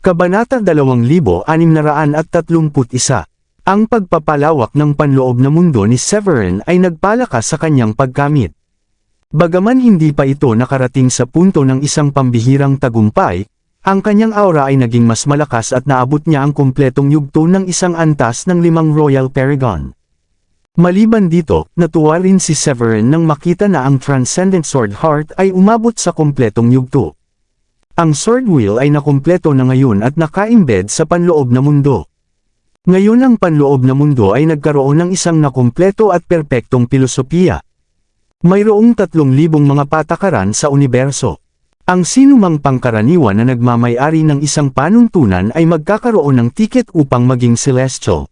Kabanata 2631. Ang pagpapalawak ng panloob na mundo ni Severin ay nagpalakas sa kanyang paggamit. Bagaman hindi pa ito nakarating sa punto ng isang pambihirang tagumpay, ang kanyang aura ay naging mas malakas at naabot niya ang kumpletong yugto ng isang antas ng 5 Royal Paragon. Maliban dito, natuwa rin si Severin nang makita na ang Transcendent Sword Heart ay umabot sa kumpletong yugto. Ang Sword Wheel ay nakumpleto na ngayon at naka-embed sa panloob na mundo. Ngayon ang panloob na mundo ay nagkaroon ng isang nakumpleto at perpektong pilosopiya. Mayroong 3,000 mga patakaran sa universo. Ang sinumang pangkaraniwan na nagmamay-ari ng isang panuntunan ay magkakaroon ng tiket upang maging celestial.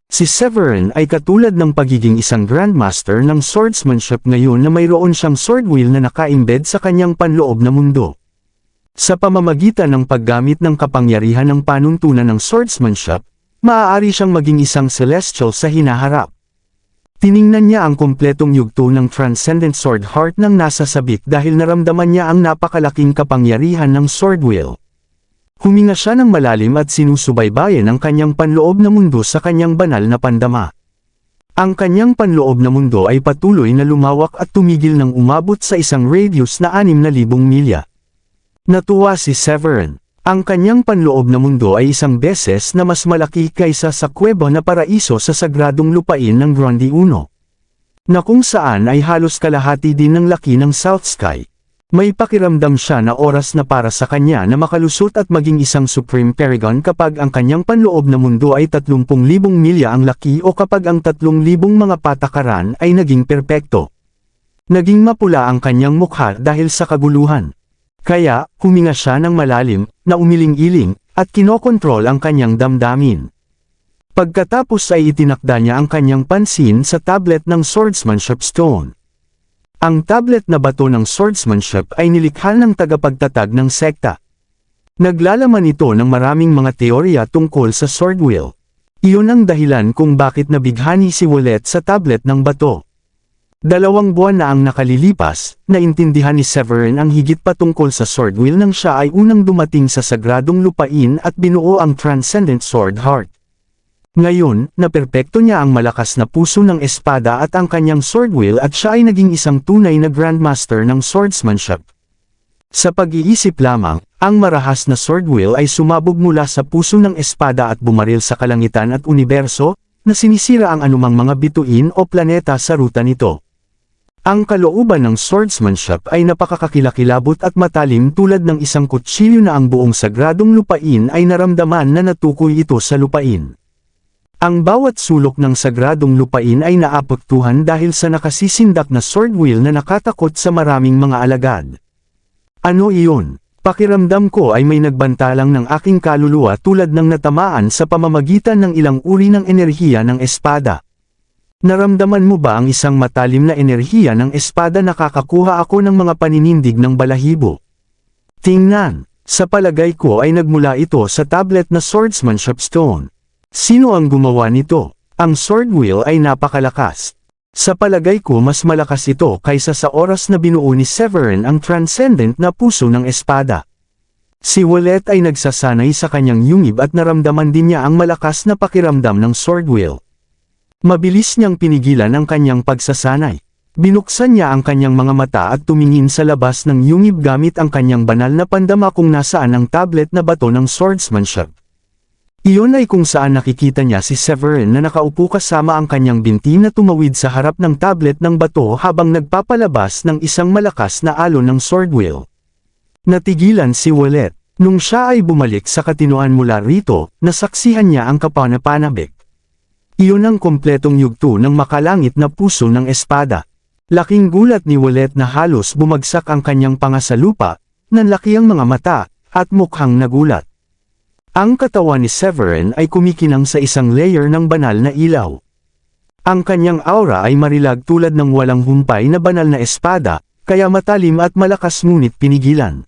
Si Severin ay katulad ng pagiging isang Grandmaster ng swordsmanship ngayon na mayroon siyang sword wheel na naka-embed sa kanyang panloob na mundo. Sa pamamagitan ng paggamit ng kapangyarihan ng panuntunan ng swordsmanship, maaari siyang maging isang celestial sa hinaharap. Tiningnan niya ang kumpletong yugto ng Transcendent Sword Heart nang nasa sabik dahil naramdaman niya ang napakalaking kapangyarihan ng sword wheel. Huminga siya ng malalim at sinusubaybayan ang kanyang panloob na mundo sa kanyang banal na pandama. Ang kanyang panloob na mundo ay patuloy na lumawak at tumigil nang umabot sa isang radius na 6,000 milya. Natuwa si Severin. Ang kanyang panloob na mundo ay isang beses na mas malaki kaysa sa kuweba na paraiso sa sagradong lupain ng Grundy 1. Na kung saan ay halos kalahati din ng laki ng South Sky. May pakiramdam siya na oras na para sa kanya na makalusot at maging isang Supreme Paragon kapag ang kanyang panloob na mundo ay 30,000 milya ang laki o kapag ang 3,000 mga patakaran ay naging perpekto. Naging mapula ang kanyang mukha dahil sa kaguluhan. Kaya, huminga siya ng malalim, na umiling-iling, at kinokontrol ang kanyang damdamin. Pagkatapos ay itinakda niya ang kanyang pansin sa tablet ng Swordsmanship Stone. Ang tablet na bato ng Swordsmanship ay nilikha ng tagapagtatag ng sekta. Naglalaman ito ng maraming mga teorya tungkol sa Sword Wheel. Iyon ang dahilan kung bakit nabighani si Wallet sa tablet ng bato. 2 buwan na ang nakalilipas, naintindihan ni Severin ang higit pa tungkol sa Sword Wheel nang siya ay unang dumating sa sagradong lupain at binuo ang Transcendent Sword Heart. Ngayon, naperpekto niya ang malakas na puso ng espada at ang kanyang Sword Wheel at siya ay naging isang tunay na Grandmaster ng swordsmanship. Sa pag-iisip lamang, ang marahas na Sword Wheel ay sumabog mula sa puso ng espada at bumaril sa kalangitan at universo, na sinisira ang anumang mga bituin o planeta sa ruta nito. Ang kalooban ng swordsmanship ay napakakakilakilabot at matalim tulad ng isang kutsilyo na ang buong sagradong lupain ay naramdaman na natukoy ito sa lupain. Ang bawat sulok ng sagradong lupain ay naapektuhan dahil sa nakasisindak na sword wheel na nakatakot sa maraming mga alagad. Ano iyon? Pakiramdam ko ay may nagbantalang ng aking kaluluwa tulad ng natamaan sa pamamagitan ng ilang uri ng enerhiya ng espada. Naramdaman mo ba ang isang matalim na enerhiya ng espada? Nakakakuha ako ng mga paninindig ng balahibo. Tingnan, sa palagay ko ay nagmula ito sa tablet na Swordsmanship Stone. Sino ang gumawa nito? Ang Sword Wheel ay napakalakas. Sa palagay ko mas malakas ito kaysa sa oras na binuo ni Severin ang transcendent na puso ng espada. Si Wallet ay nagsasanay sa kanyang yungib at naramdaman din niya ang malakas na pakiramdam ng Sword Wheel. Mabilis niyang pinigilan ang kanyang pagsasanay. Binuksan niya ang kanyang mga mata at tumingin sa labas ng yungib gamit ang kanyang banal na pandama kung nasaan ang tablet na bato ng swordsmanship. Iyon ay kung saan nakikita niya si Severin na nakaupo kasama ang kanyang binti na tumawid sa harap ng tablet ng bato habang nagpapalabas ng isang malakas na alon ng sword wheel. Natigilan si Wallet. Nung siya ay bumalik sa katinoan mula rito, nasaksihan niya ang kapanapanabik. Iyon ang kompletong yugto ng makalangit na puso ng espada. Laking gulat ni Wallet na halos bumagsak ang kanyang panga sa lupa, nanlaki ang mga mata, at mukhang nagulat. Ang katawan ni Severin ay kumikinang sa isang layer ng banal na ilaw. Ang kanyang aura ay marilag tulad ng walang humpay na banal na espada, kaya matalim at malakas ngunit pinigilan.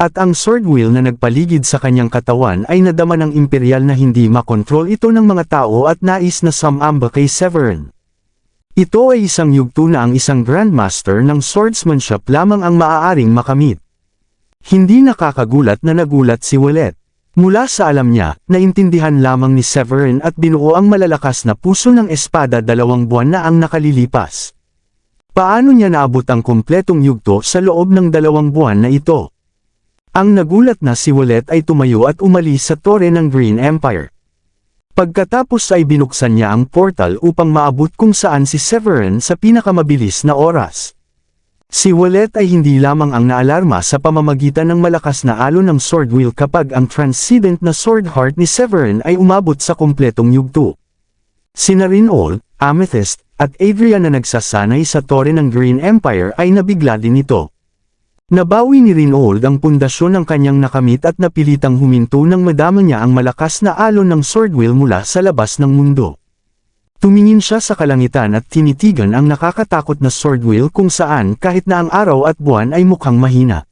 At ang sword wheel na nagpaligid sa kanyang katawan ay nadama ng imperial na hindi makontrol ito ng mga tao at nais na sumamba kay Severin. Ito ay isang yugto na ang isang grandmaster ng swordsmanship lamang ang maaaring makamit. Hindi nakakagulat na nagulat si Wallet. Mula sa alam niya, naintindihan lamang ni Severin at binuo ang malalakas na puso ng espada 2 buwan na ang nakalilipas. Paano niya naabot ang kumpletong yugto sa loob ng 2 buwan na ito? Ang nagulat na si Wallet ay tumayo at umalis sa tore ng Green Empire. Pagkatapos ay binuksan niya ang portal upang maabot kung saan si Severin sa pinakamabilis na oras. Si Wallet ay hindi lamang ang naalarma sa pamamagitan ng malakas na alon ng sword wheel kapag ang transcendent na sword heart ni Severin ay umabot sa kumpletong yugto. Sina Rinald, Amethyst, at Adrian na nagsasanay sa tore ng Green Empire ay nabigla din ito. Nabawi ni Rinald ang pundasyon ng kanyang nakamit at napilitang huminto nang madama niya ang malakas na alon ng sword wheel mula sa labas ng mundo. Tumingin siya sa kalangitan at tinitigan ang nakakatakot na sword wheel kung saan kahit na ang araw at buwan ay mukhang mahina.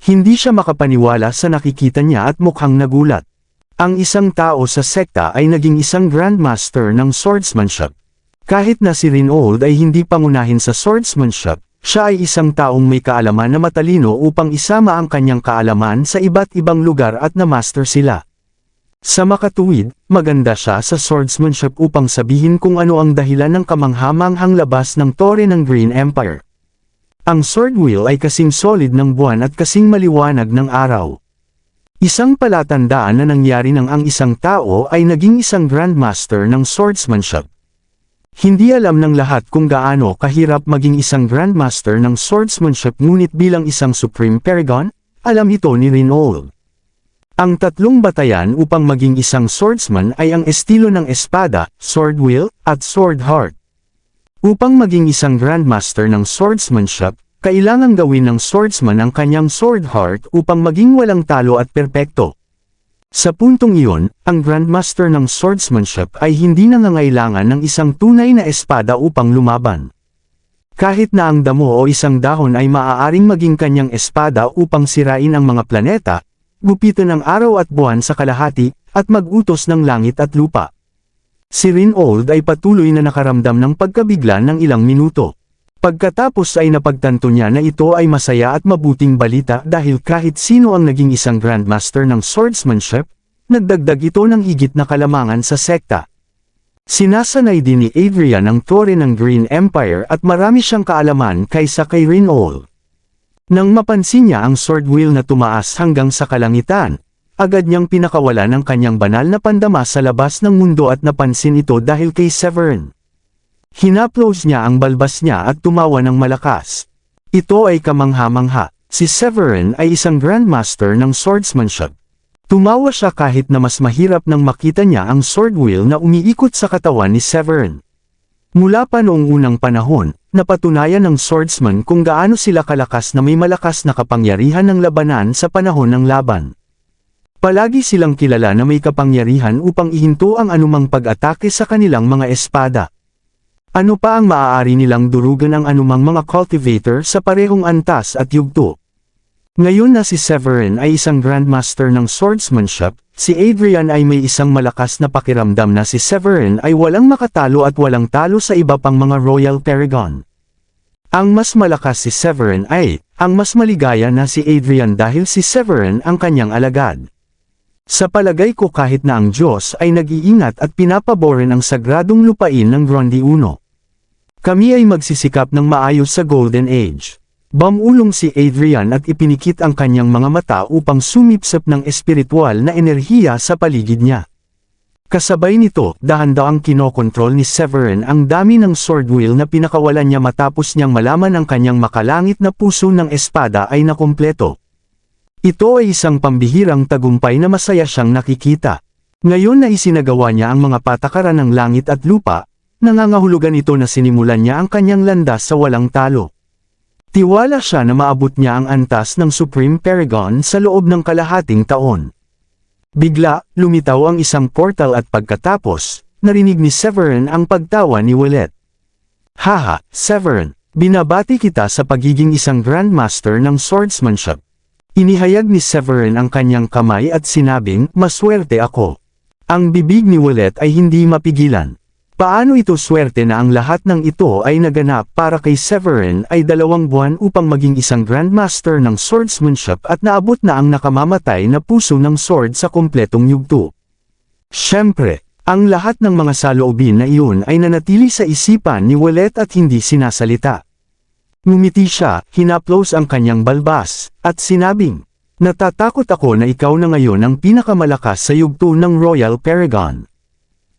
Hindi siya makapaniwala sa nakikita niya at mukhang nagulat. Ang isang tao sa sekta ay naging isang grandmaster ng swordsmanship. Kahit na si Rinald ay hindi pangunahin sa swordsmanship, siya ay isang taong may kaalaman na matalino upang isama ang kanyang kaalaman sa iba't ibang lugar at na-master sila. Sa makatuwid, maganda siya sa swordsmanship upang sabihin kung ano ang dahilan ng kamanghamanghang labas ng tore ng Green Empire. Ang sword wheel ay kasing solid ng buwan at kasing maliwanag ng araw. Isang palatandaan na nangyari nang ang isang tao ay naging isang grandmaster ng swordsmanship. Hindi alam ng lahat kung gaano kahirap maging isang grandmaster ng swordsmanship ngunit bilang isang supreme paragon, alam ito ni Rinald. Ang 3 batayan upang maging isang swordsman ay ang estilo ng espada, sword wheel, at sword heart. Upang maging isang grandmaster ng swordsmanship, kailangang gawin ng swordsman ang kanyang sword heart upang maging walang talo at perpekto. Sa puntong iyon, ang grandmaster ng swordsmanship ay hindi nangangailangan ng isang tunay na espada upang lumaban. Kahit na ang damo o isang dahon ay maaaring maging kanyang espada upang sirain ang mga planeta, gupitan ang araw at buwan sa kalahati, at mag-utos ng langit at lupa. Si Rinald ay patuloy na nakaramdam ng pagkabigla ng ilang minuto. Pagkatapos ay napagtanto niya na ito ay masaya at mabuting balita dahil kahit sino ang naging isang grandmaster ng swordsmanship, nagdagdag ito ng higit na kalamangan sa sekta. Sinasanay din ni Adrian ang tore ng Green Empire at marami siyang kaalaman kaysa kay Rinald. Nang mapansin niya ang sword wheel na tumaas hanggang sa kalangitan, agad niyang pinakawalan ang kanyang banal na pandama sa labas ng mundo at napansin ito dahil kay Severin. Hinaplos niya ang balbas niya at tumawa ng malakas. Ito ay kamangha-mangha. Si Severin ay isang grandmaster ng swordsmanship. Tumawa siya kahit na mas mahirap nang makita niya ang sword wheel na umiikot sa katawan ni Severin. Mula pa noong unang panahon, napatunayan ng swordsman kung gaano sila kalakas na may malakas na kapangyarihan ng labanan sa panahon ng laban. Palagi silang kilala na may kapangyarihan upang ihinto ang anumang pag-atake sa kanilang mga espada. Ano pa ang maaari nilang durugan ang anumang mga cultivator sa parehong antas at yugto? Ngayon na si Severin ay isang grandmaster ng swordsmanship, si Adrian ay may isang malakas na pakiramdam na si Severin ay walang makatalo at walang talo sa iba pang mga royal paragon. Ang mas malakas si Severin ay, ang mas maligaya na si Adrian dahil si Severin ang kanyang alagad. Sa palagay ko kahit na ang Diyos ay nag-iingat at pinapaborin ang sagradong lupain ng Gronde 1. Kami ay magsisikap ng maayos sa Golden Age. Bumulong si Adrian at ipinikit ang kanyang mga mata upang sumipsip ng espiritual na enerhiya sa paligid niya. Kasabay nito, dahan-dahang kinokontrol ni Severin ang dami ng sword wheel na pinakawalan niya matapos niyang malaman ang kanyang makalangit na puso ng espada ay nakumpleto. Ito ay isang pambihirang tagumpay na masaya siyang nakikita. Ngayon na isinagawa niya ang mga patakaran ng langit at lupa, nangangahulugan ito na sinimulan niya ang kanyang landas sa walang talo. Tiwala siya na maabot niya ang antas ng Supreme Paragon sa loob ng kalahating taon. Bigla, lumitaw ang isang portal at pagkatapos, narinig ni Severin ang pagtawa ni Wallet. Haha, Severin, binabati kita sa pagiging isang grandmaster ng swordsmanship. Inihayag ni Severin ang kanyang kamay at sinabing, maswerte ako. Ang bibig ni Wallet ay hindi mapigilan. Paano ito swerte na ang lahat ng ito ay naganap para kay Severin ay 2 buwan upang maging isang Grandmaster ng swordsmanship at naabot na ang nakamamatay na puso ng sword sa kumpletong yugto. Siyempre, ang lahat ng mga saloobin na iyon ay nanatili sa isipan ni Willett at hindi sinasalita. Ngumiti siya, hinaplos ang kanyang balbas, at sinabing, "Natatakot ako na ikaw na ngayon ang pinakamalakas sa yugto ng Royal Paragon.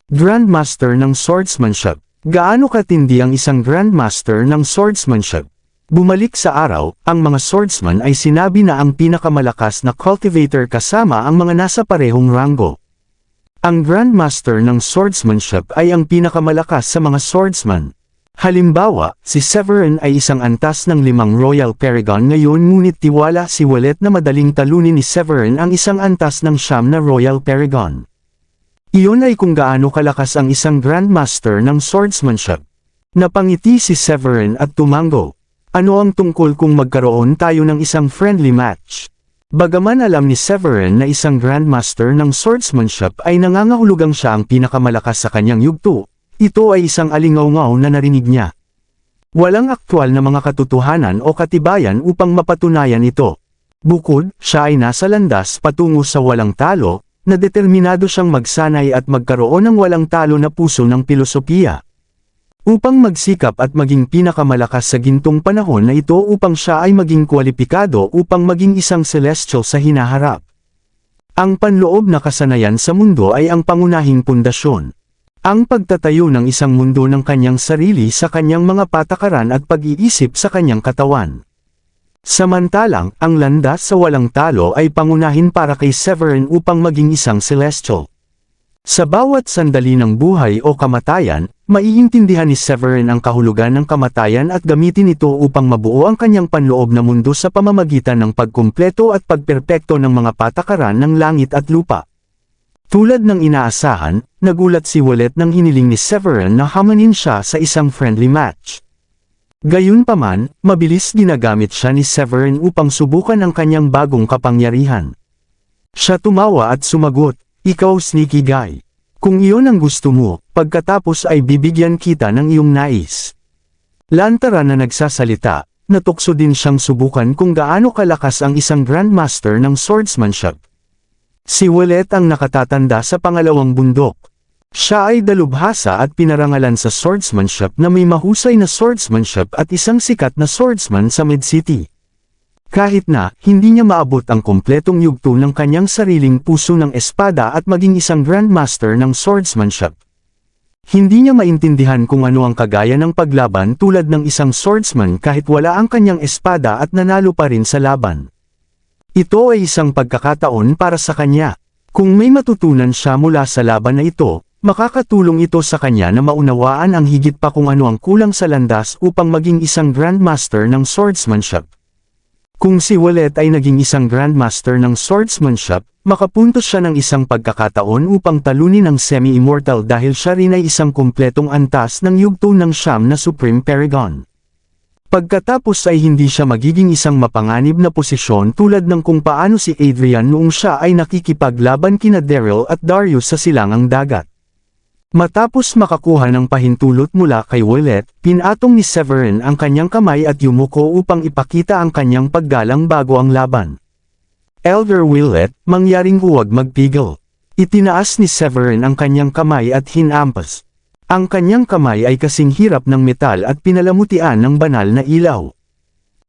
Grandmaster ng swordsmanship. Gaano katindi ang isang Grandmaster ng swordsmanship?" Bumalik sa araw, ang mga swordsman ay sinabi na ang pinakamalakas na cultivator kasama ang mga nasa parehong ranggo. Ang Grandmaster ng swordsmanship ay ang pinakamalakas sa mga swordsman. Halimbawa, si Severin ay isang antas ng 5 Royal Paragon ngayon ngunit tiwala si Willett na madaling talunin ni Severin ang isang antas ng 9 na Royal Paragon. Iyon ay kung gaano kalakas ang isang Grandmaster ng swordsmanship. Napangiti si Severin at tumango. Ano ang tungkol kung magkaroon tayo ng isang friendly match? Bagaman alam ni Severin na isang Grandmaster ng swordsmanship ay nangangahulugang siya ang pinakamalakas sa kanyang yugto, ito ay isang alingaw-ngaw na narinig niya. Walang aktwal na mga katotohanan o katibayan upang mapatunayan ito. Bukod, siya ay nasa landas patungo sa walang talo, na determinado siyang magsanay at magkaroon ng walang talo na puso ng pilosopiya. Upang magsikap at maging pinakamalakas sa gintong panahon na ito upang siya ay maging kwalipikado upang maging isang celestial sa hinaharap. Ang panloob na kasanayan sa mundo ay ang pangunahing pundasyon. Ang pagtatayo ng isang mundo ng kanyang sarili sa kanyang mga patakaran at pag-iisip sa kanyang katawan. Samantalang, ang landas sa walang talo ay pangunahin para kay Severin upang maging isang celestial. Sa bawat sandali ng buhay o kamatayan, maiintindihan ni Severin ang kahulugan ng kamatayan at gamitin ito upang mabuo ang kanyang panloob na mundo sa pamamagitan ng pagkumpleto at pagperpekto ng mga patakaran ng langit at lupa. Tulad ng inaasahan, nagulat si Willett nang hiniling ni Severin na hamanin siya sa isang friendly match. Gayunpaman, mabilis ginagamit siya ni Severin upang subukan ang kanyang bagong kapangyarihan. Siya tumawa at sumagot, "Ikaw sneaky guy. Kung iyon ang gusto mo, pagkatapos ay bibigyan kita ng iyong nais." Lantara na nagsasalita, natukso din siyang subukan kung gaano kalakas ang isang Grandmaster ng swordsmanship. Si Willett ang nakatatanda sa pangalawang bundok. Siya ay dalubhasa at pinarangalan sa swordsmanship na may mahusay na swordsmanship at isang sikat na swordsman sa Mid-City. Kahit na, hindi niya maabot ang kompletong yugto ng kanyang sariling puso ng espada at maging isang Grandmaster ng swordsmanship. Hindi niya maintindihan kung ano ang kagaya ng paglaban tulad ng isang swordsman kahit wala ang kanyang espada at nanalo pa rin sa laban. Ito ay isang pagkakataon para sa kanya. Kung may matutunan siya mula sa laban na ito, makakatulong ito sa kanya na maunawaan ang higit pa kung ano ang kulang sa landas upang maging isang Grandmaster ng swordsmanship. Kung si Willett ay naging isang Grandmaster ng swordsmanship, makapuntos siya ng isang pagkakataon upang talunin ang semi-immortal dahil siya rin ay isang kumpletong antas ng yugto ng 9 na Supreme Paragon. Pagkatapos ay hindi siya magiging isang mapanganib na posisyon tulad ng kung paano si Adrian noong siya ay nakikipaglaban kina Daryl at Darius sa silangang dagat. Matapos makakuha ng pahintulot mula kay Willett, pinatong ni Severin ang kanyang kamay at yumuko upang ipakita ang kanyang paggalang bago ang laban. Elder Willett, mangyaring huwag magpigil. Itinaas ni Severin ang kanyang kamay at hinampas. Ang kanyang kamay ay kasing hirap ng metal at pinalamutian ng banal na ilaw.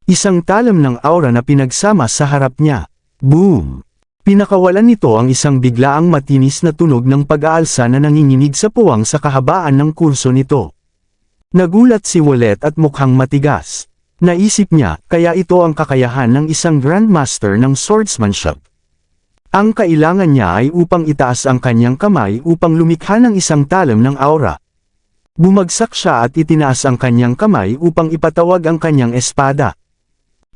Isang talam ng aura na pinagsama sa harap niya. Boom! Pinakawalan nito ang isang biglaang matinis na tunog ng pag-aalsa na nanginginig sa puwang sa kahabaan ng kurso nito. Nagulat si Willett at mukhang matigas. Naisip niya, kaya ito ang kakayahan ng isang Grandmaster ng swordsmanship. Ang kailangan niya ay upang itaas ang kanyang kamay upang lumikha ng isang talam ng aura. Bumagsak siya at itinaas ang kanyang kamay upang ipatawag ang kanyang espada.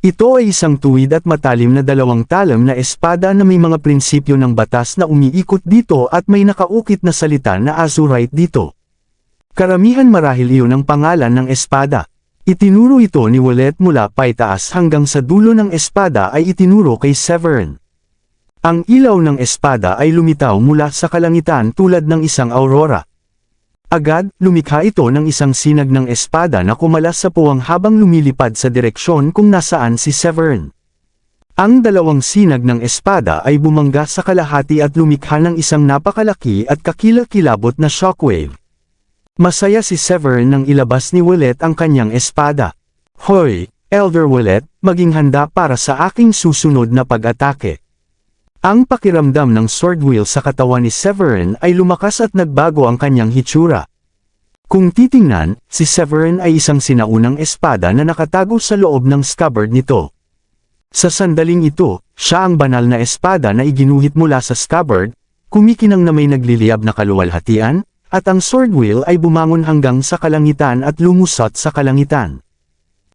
Ito ay isang tuwid at matalim na 2 talam na espada na may mga prinsipyo ng batas na umiikot dito at may nakaukit na salita na azurite dito. Karamihan marahil iyon ang pangalan ng espada. Itinuro ito ni Willett mula paitaas hanggang sa dulo ng espada ay itinuro kay Severin. Ang ilaw ng espada ay lumitaw mula sa kalangitan tulad ng isang aurora. Agad, lumikha ito ng isang sinag ng espada na kumalas sa puwang habang lumilipad sa direksyon kung nasaan si Severin. Ang dalawang sinag ng espada ay bumangga sa kalahati at lumikha ng isang napakalaki at kakilakilabot na shockwave. Masaya si Severin nang ilabas ni Willett ang kanyang espada. "Hoy, Elder Willett, maging handa para sa aking susunod na pag-atake." Ang pakiramdam ng sword wheel sa katawan ni Severin ay lumakas at nagbago ang kanyang hitsura. Kung titingnan, si Severin ay isang sinaunang espada na nakatago sa loob ng scabbard nito. Sa sandaling ito, siya ang banal na espada na iginuhit mula sa scabbard, kumikinang na may nagliliyab na kaluwalhatian, at ang sword wheel ay bumangon hanggang sa kalangitan at lumusot sa kalangitan.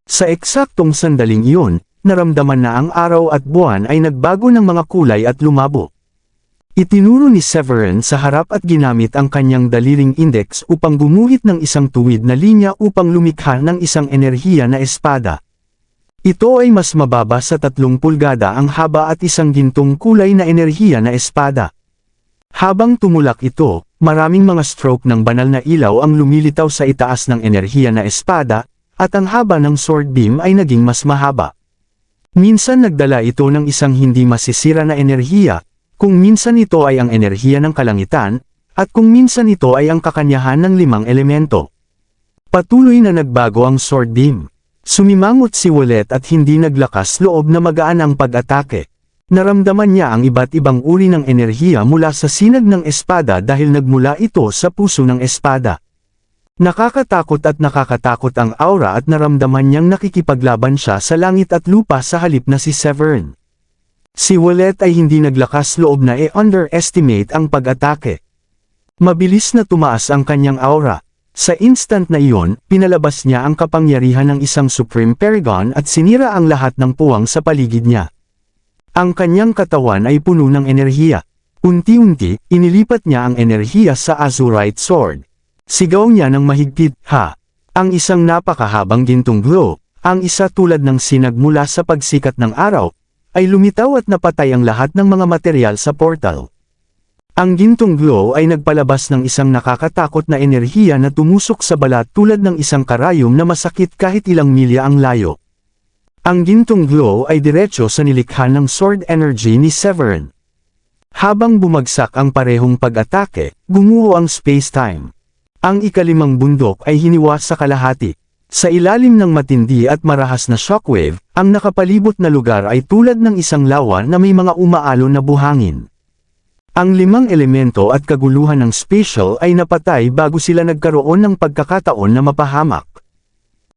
Sa eksaktong sandaling iyon, naramdaman na ang araw at buwan ay nagbago ng mga kulay at lumabo. Itinuro ni Severin sa harap at ginamit ang kanyang daliling index upang gumuhit ng isang tuwid na linya upang lumikha ng isang enerhiya na espada. Ito ay mas mababa sa 3 pulgada ang haba at isang gintong kulay na enerhiya na espada. Habang tumulak ito, maraming mga stroke ng banal na ilaw ang lumilitaw sa itaas ng enerhiya na espada, at ang haba ng sword beam ay naging mas mahaba. Minsan nagdala ito ng isang hindi masisira na enerhiya, kung minsan ito ay ang enerhiya ng kalangitan, at kung minsan ito ay ang kakanyahan ng 5 elemento. Patuloy na nagbago ang sword beam. Sumimangot si Willett at hindi naglakas loob na magaan ang pag-atake. Naramdaman niya ang iba't ibang uri ng enerhiya mula sa sinag ng espada dahil nagmula ito sa puso ng espada. Nakakatakot ang aura at naramdaman niyang nakikipaglaban siya sa langit at lupa sa halip na si Severin. Si Willett ay hindi naglakas loob na underestimate ang pag-atake. Mabilis na tumaas ang kanyang aura. Sa instant na iyon, pinalabas niya ang kapangyarihan ng isang Supreme Paragon at sinira ang lahat ng puwang sa paligid niya. Ang kanyang katawan ay puno ng enerhiya. Unti-unti, inilipat niya ang enerhiya sa Azurite Sword. Sigaw niya ng mahigpit, "Ha!" Ang isang napakahabang gintong glow, ang isa tulad ng sinag mula sa pagsikat ng araw, ay lumitaw at napatay ang lahat ng mga material sa portal. Ang gintong glow ay nagpalabas ng isang nakakatakot na enerhiya na tumusok sa balat tulad ng isang karayom na masakit kahit ilang milya ang layo. Ang gintong glow ay diretso sa nilikha ng sword energy ni Severin. Habang bumagsak ang parehong pag-atake, gumuho ang space-time. Ang ika-5 bundok ay hiniwa sa kalahati. Sa ilalim ng matindi at marahas na shockwave, ang nakapalibot na lugar ay tulad ng isang lawa na may mga umaalon na buhangin. Ang 5 elemento at kaguluhan ng spatial ay napatay bago sila nagkaroon ng pagkakataon na mapahamak.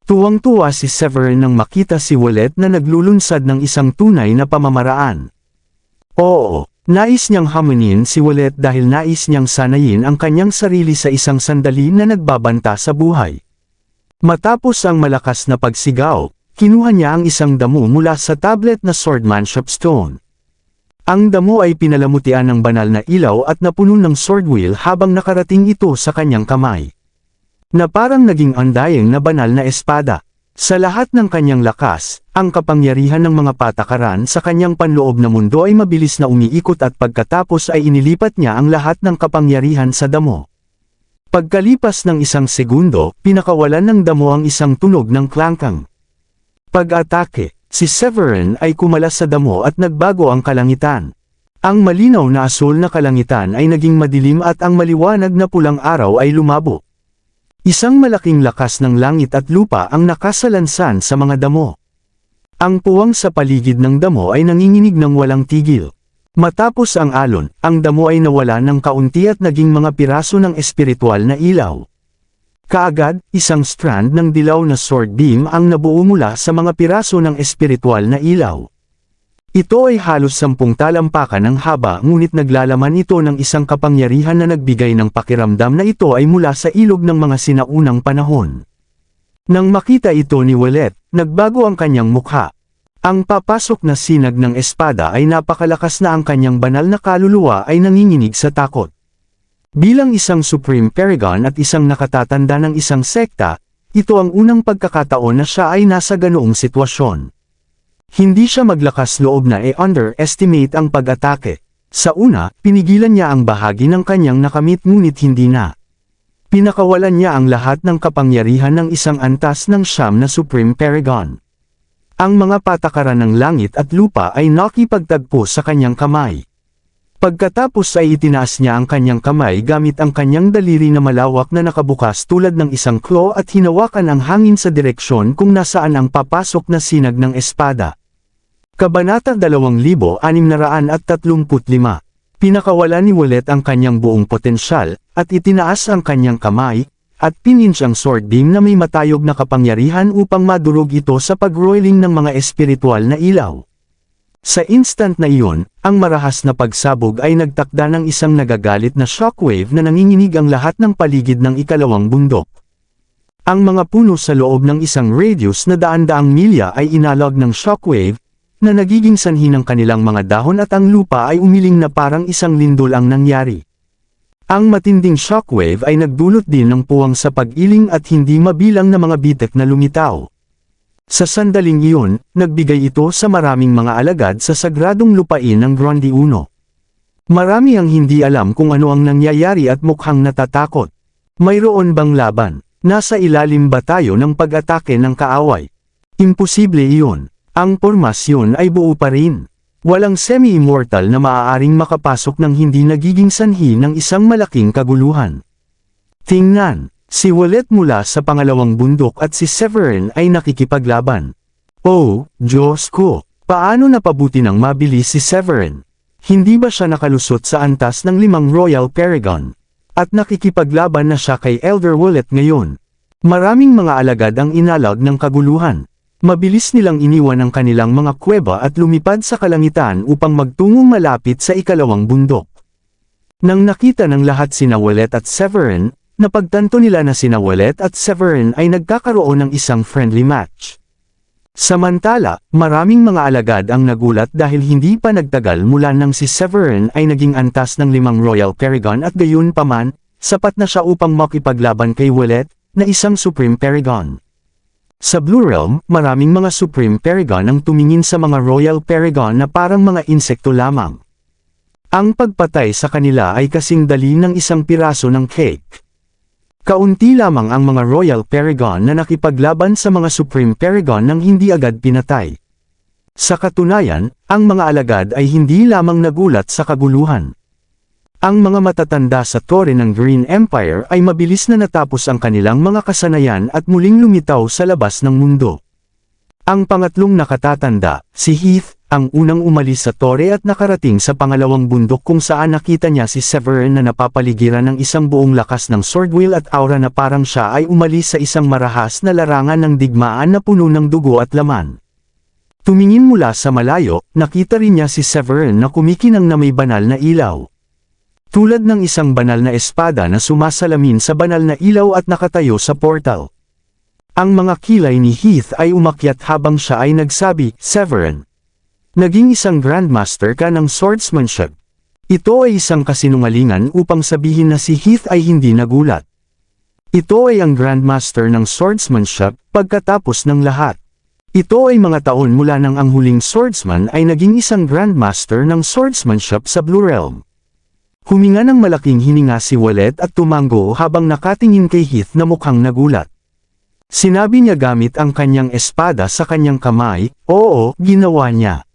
Tuwang-tuwa si Severin nang makita si Willett na naglulunsad ng isang tunay na pamamaraan. Oo, nais niyang hamunin si Willett dahil nais niyang sanayin ang kanyang sarili sa isang sandali na nagbabanta sa buhay. Matapos ang malakas na pagsigaw, kinuha niya ang isang damo mula sa tablet na swordmanship stone. Ang damo ay pinalamutian ng banal na ilaw at napuno ng sword wheel habang nakarating ito sa kanyang kamay. Na parang naging undying na banal na espada. Sa lahat ng kanyang lakas, ang kapangyarihan ng mga patakaran sa kanyang panloob na mundo ay mabilis na umiikot at pagkatapos ay inilipat niya ang lahat ng kapangyarihan sa damo. Pagkalipas ng 1 segundo, pinakawalan ng damo ang isang tunog ng klangkang. Pag-atake. Si Severin ay kumalas sa damo at nagbago ang kalangitan. Ang malinaw na asul na kalangitan ay naging madilim at ang maliwanag na pulang araw ay lumabo. Isang malaking lakas ng langit at lupa ang nakasalansan sa mga damo. Ang puwang sa paligid ng damo ay nanginginig ng walang tigil. Matapos ang alon, ang damo ay nawala ng kaunti at naging mga piraso ng espiritual na ilaw. Kaagad, isang strand ng dilaw na sword beam ang nabuo mula sa mga piraso ng espiritual na ilaw. Ito ay halos 10 talampakan ng haba ngunit naglalaman ito ng isang kapangyarihan na nagbigay ng pakiramdam na ito ay mula sa ilog ng mga sinaunang panahon. Nang makita ito ni Willett, nagbago ang kanyang mukha. Ang papasok na sinag ng espada ay napakalakas na ang kanyang banal na kaluluwa ay nanginginig sa takot. Bilang isang Supreme Paragon at isang nakatatanda ng isang sekta, ito ang unang pagkakataon na siya ay nasa ganoong sitwasyon. Hindi siya maglakas loob na underestimate ang pag-atake. Sa una, pinigilan niya ang bahagi ng kanyang nakamit ngunit hindi na. Pinakawalan niya ang lahat ng kapangyarihan ng isang antas ng siyam na Supreme Paragon. Ang mga patakaran ng langit at lupa ay nakipagtagpo sa kanyang kamay. Pagkatapos ay itinaas niya ang kanyang kamay gamit ang kanyang daliri na malawak na nakabukas tulad ng isang claw at hinawakan ang hangin sa direksyon kung nasaan ang papasok na sinag ng espada. Kabanata 2635. Pinakawalan ni Wallet ang kanyang buong potensyal, at itinaas ang kanyang kamay, at pininch ang sword beam na may matayog na kapangyarihan upang madurog ito sa pag-roiling ng mga espiritual na ilaw. Sa instant na iyon, ang marahas na pagsabog ay nagtakda ng isang nagagalit na shockwave na nanginginig ang lahat ng paligid ng ikalawang bundok. Ang mga puno sa loob ng isang radius na daan-daang milya ay inalog ng shockwave, na nagiging sanhi ng kanilang mga dahon at ang lupa ay umiling na parang isang lindol ang nangyari. Ang matinding shockwave ay nagdulot din ng puwang sa pag-iling at hindi mabilang na mga bitek na lumitaw. Sa sandaling iyon, nagbigay ito sa maraming mga alagad sa sagradong lupain ng Gronde 1. Marami ang hindi alam kung ano ang nangyayari at mukhang natatakot. Mayroon bang laban? Nasa ilalim ba tayo ng pag-atake ng kaaway? Imposible iyon. Ang pormasyon ay buo pa rin. Walang semi-immortal na maaaring makapasok ng hindi nagiging sanhi ng isang malaking kaguluhan. Tingnan, si Wallet mula sa pangalawang bundok at si Severin ay nakikipaglaban. Oh, Diyos ko, paano napabuti ng mabilis si Severin? Hindi ba siya nakalusot sa antas ng 5 Royal Paragon? At nakikipaglaban na siya kay Elder Wallet ngayon. Maraming mga alagad ang inalag ng kaguluhan. Mabilis nilang iniwan ang kanilang mga kuweba at lumipad sa kalangitan upang magtungong malapit sa ikalawang bundok. Nang nakita ng lahat sina Wallet at Severin, napagtanto nila na sina Wallet at Severin ay nagkakaroon ng isang friendly match. Samantala, maraming mga alagad ang nagulat dahil hindi pa nagtagal mula nang si Severin ay naging antas ng 5 Royal Paragon at gayon paman, sapat na siya upang makipaglaban kay Wallet, na isang Supreme Paragon. Sa Blue Realm, maraming mga Supreme Paragon ang tumingin sa mga Royal Paragon na parang mga insekto lamang. Ang pagpatay sa kanila ay kasing dali ng isang piraso ng cake. Kaunti lamang ang mga Royal Paragon na nakipaglaban sa mga Supreme Paragon nang hindi agad pinatay. Sa katunayan, ang mga alagad ay hindi lamang nagulat sa kaguluhan. Ang mga matatanda sa tore ng Green Empire ay mabilis na natapos ang kanilang mga kasanayan at muling lumitaw sa labas ng mundo. Ang pangatlong nakatatanda, si Heath, ang unang umalis sa tore at nakarating sa pangalawang bundok kung saan nakita niya si Severin na napapaligiran ng isang buong lakas ng swordwheel at aura na parang siya ay umalis sa isang marahas na larangan ng digmaan na puno ng dugo at laman. Tumingin mula sa malayo, nakita rin niya si Severin na kumikinang na may banal na ilaw. Tulad ng isang banal na espada na sumasalamin sa banal na ilaw at nakatayo sa portal. Ang mga kilay ni Heath ay umakyat habang siya ay nagsabi, Severin, naging isang Grandmaster ka ng swordsmanship. Ito ay isang kasinungalingan upang sabihin na si Heath ay hindi nagulat. Ito ay ang Grandmaster ng swordsmanship pagkatapos ng lahat. Ito ay mga taon mula nang ang huling swordsman ay naging isang Grandmaster ng swordsmanship sa Blue Realm. Huminga ng malaking hininga si Wallet at tumango habang nakatingin kay Heath na mukhang nagulat. Sinabi niya gamit ang kanyang espada sa kanyang kamay, oo, ginawa niya.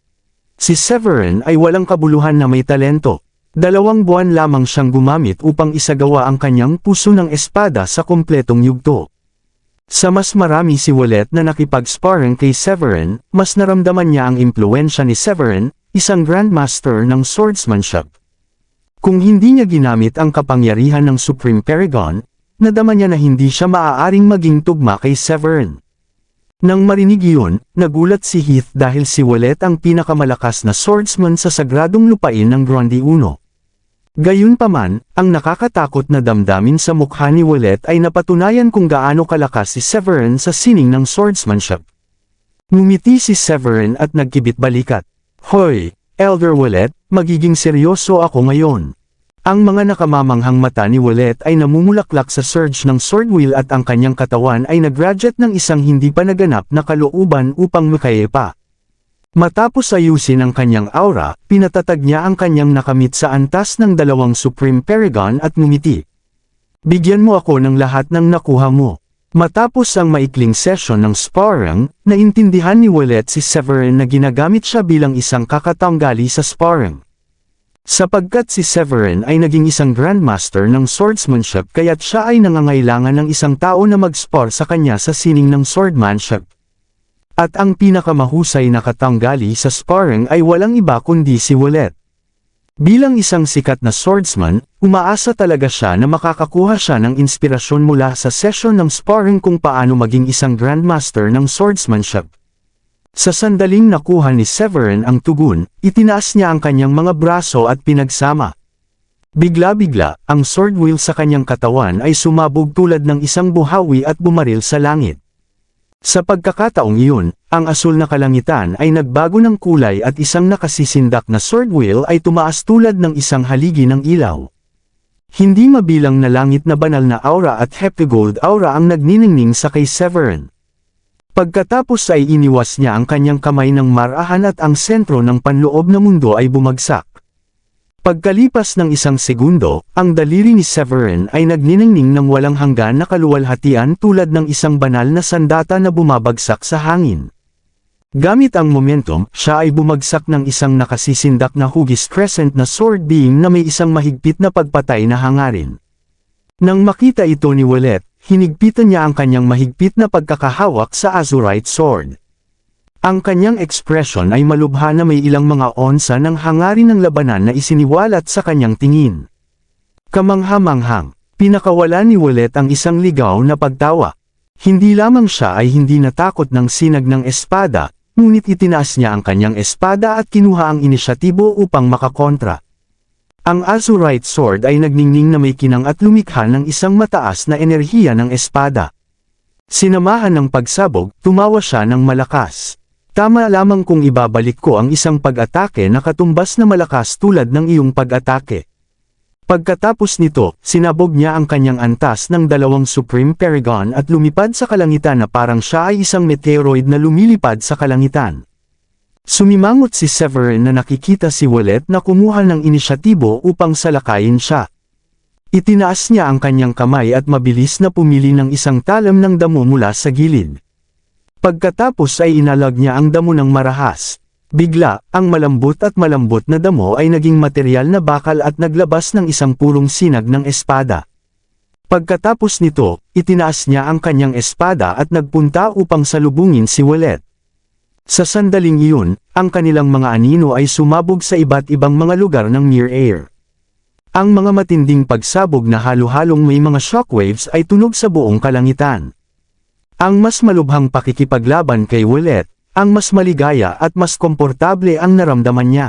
Si Severin ay walang kabuluhan na may talento. 2 buwan lamang siyang gumamit upang isagawa ang kanyang puso ng espada sa kumpletong yugto. Sa mas marami si Wallet na nakipag-sparring kay Severin, mas naramdaman niya ang impluwensya ni Severin, isang Grandmaster ng swordsmanship. Kung hindi niya ginamit ang kapangyarihan ng Supreme Paragon, nadama niya na hindi siya maaaring maging tugma kay Severin. Nang marinig iyon, nagulat si Heath dahil si Wallet ang pinakamalakas na swordsman sa sagradong lupain ng Gronde 1. Gayunpaman, ang nakakatakot na damdamin sa mukha ni Wallet ay napatunayan kung gaano kalakas si Severin sa sining ng swordsmanship. Ngumiti si Severin at nagkibit balikat. Hoy, Elder Wallet, magiging seryoso ako ngayon. Ang mga nakamamanghang mata ni Wallet ay namumulaklak sa surge ng swordwheel at ang kanyang katawan ay nagradyat ng isang hindi pa naganap na kalooban upang makayepa. Matapos ayusin ang kanyang aura, pinatatag niya ang kanyang nakamit sa antas ng 2 Supreme Paragon at ngumiti. Bigyan mo ako ng lahat ng nakuha mo. Matapos ang maikling session ng sparring, naintindihan ni Ouellet si Severin na ginagamit siya bilang isang kakatanggali sa sparring. Sapagkat si Severin ay naging isang grandmaster ng swordsmanship kaya't siya ay nangangailangan ng isang tao na mag-spar sa kanya sa sining ng swordmanship. At ang pinakamahusay na katanggali sa sparring ay walang iba kundi si Ouellet. Bilang isang sikat na swordsman, umaasa talaga siya na makakakuha siya ng inspirasyon mula sa session ng sparring kung paano maging isang grandmaster ng swordsmanship. Sa sandaling nakuha ni Severin ang tugon, itinaas niya ang kanyang mga braso at pinagsama. Bigla-bigla, ang sword wheel sa kanyang katawan ay sumabog tulad ng isang buhawi at bumaril sa langit. Sa pagkakataong iyon, ang asul na kalangitan ay nagbago ng kulay at isang nakasisindak na sword wheel ay tumaas tulad ng isang haligi ng ilaw. Hindi mabilang na langit na banal na aura at heptagold aura ang nagniningning sa kay Severin. Pagkatapos ay iniwas niya ang kanyang kamay ng marahan at ang sentro ng panloob na mundo ay bumagsak. Pagkalipas ng isang segundo, ang daliri ni Severin ay nagniningning ng walang hanggan na kaluwalhatian tulad ng isang banal na sandata na bumabagsak sa hangin. Gamit ang momentum, siya ay bumagsak ng isang nakasisindak na hugis crescent na sword beam na may isang mahigpit na pagpatay na hangarin. Nang makita ito ni Ouellet, hinigpitan niya ang kanyang mahigpit na pagkakahawak sa azurite sword. Ang kanyang ekspresyon ay malubha na may ilang mga onsa ng hangarin ng labanan na isiniwalat sa kanyang tingin. Kamangha-manghang, pinakawala ni Ouellet ang isang ligaw na pagtawa. Hindi lamang siya ay hindi natakot ng sinag ng espada, ngunit itinaas niya ang kanyang espada at kinuha ang inisyatibo upang makakontra. Ang azurite sword ay nagningning na may kinang at lumikha ng isang mataas na enerhiya ng espada. Sinamahan ng pagsabog, tumawa siya ng malakas. Tama lamang kung ibabalik ko ang isang pag-atake na katumbas na malakas tulad ng iyong pag-atake. Pagkatapos nito, sinabog niya ang kanyang antas ng dalawang Supreme Paragon at lumipad sa kalangitan na parang siya ay isang meteoroid na lumilipad sa kalangitan. Sumimangot si Severin na nakikita si Ouellet na kumuha ng inisyatibo upang salakayin siya. Itinaas niya ang kanyang kamay at mabilis na pumili ng isang talam ng damo mula sa gilid. Pagkatapos ay inalag niya ang damo ng marahas. Bigla, ang malambot na damo ay naging materyal na bakal at naglabas ng isang purong sinag ng espada. Pagkatapos nito, itinaas niya ang kanyang espada at nagpunta upang salubungin si Ouellet. Sa sandaling iyon, ang kanilang mga anino ay sumabog sa iba't ibang mga lugar ng Near Air. Ang mga matinding pagsabog na halo-halong may mga shockwaves ay tunog sa buong kalangitan. Ang mas malubhang pakikipaglaban kay Ouellet, ang mas maligaya at mas komportable ang naramdaman niya.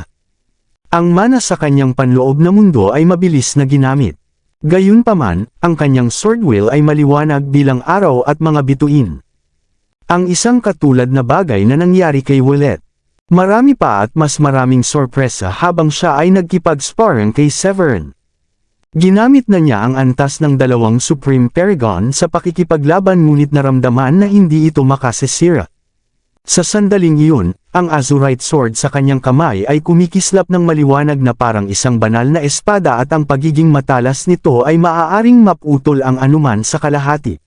Ang mana sa kanyang panloob na mundo ay mabilis na ginamit. Gayunpaman, ang kanyang sword wheel ay maliwanag bilang araw at mga bituin. Ang isang katulad na bagay na nangyari kay Ouellet. Marami pa at mas maraming sorpresa habang siya ay nagkipag-sparring kay Severin. Ginamit na niya ang antas ng dalawang Supreme Paragon sa pakikipaglaban ngunit naramdaman na hindi ito makasisira. Sa sandaling iyon, ang azurite sword sa kanyang kamay ay kumikislap ng maliwanag na parang isang banal na espada at ang pagiging matalas nito ay maaaring maputol ang anuman sa kalahati.